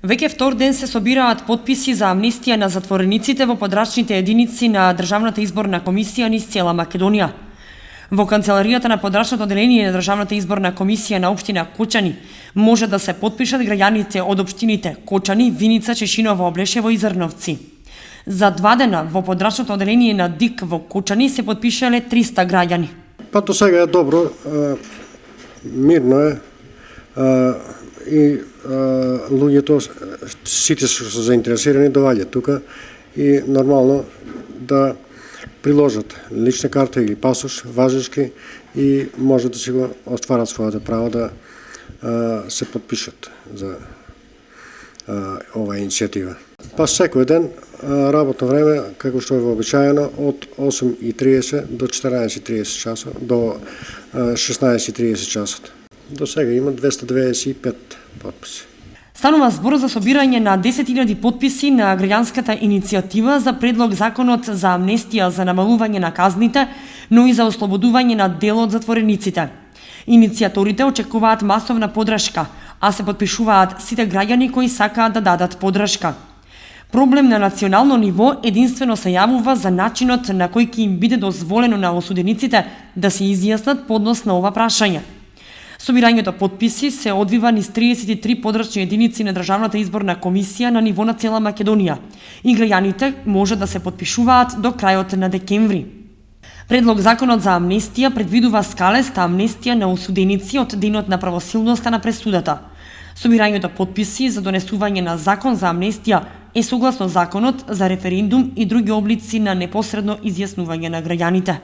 Веќе втор ден се собираат потписи за амнестија на затворениците во подрачните единици на Државната изборна комисија низ цела Македонија. Во канцеларијата на подрачното одделение на Државната изборна комисија на општина Кочани може да се потпишат граѓаните од општините Кочани, Виница, Чешиново, Облешево и Зрновци. За 2 дена во подрачното одделение на ДИК во Кочани се потпишале 300 граѓани. Па до сега е добро, мирно е и луѓето, сите што се заинтересирани доаѓаат тука и нормално да приложат лична карта или пасош важечки и може да си го остварат својата право да се потпишат за оваа иницијатива. Па секој ден работно време, како што е вообичаено, од 8:30 до 14:30 часот, до 16:30 часот. До сега има 295 потписи. Станува збор за собирање на 10.000 потписи на граѓанската иницијатива за предлог законот за амнестија за намалување на казните, но и за ослободување на дел од затворениците. Иницијаторите очекуваат масовна поддршка, а се потпишуваат сите граѓани кои сакаат да дадат поддршка. Проблем на национално ниво единствено се јавува за начинот на кој ќе им биде дозволено на осудениците да се изјаснат по однос на ова прашање. Собирањето потписи се одвива низ 33 подрачни единици на Државната изборна комисија на ниво на цела Македонија и граѓаните може да се потпишуваат до крајот на декември. Предлог законот за амнестија предвидува скалеста амнестија на осуденици од денот на правосилноста на пресудата. Собирањето потписи за донесување на закон за амнестија е согласно законот за референдум и други облици на непосредно изјаснување на граѓаните.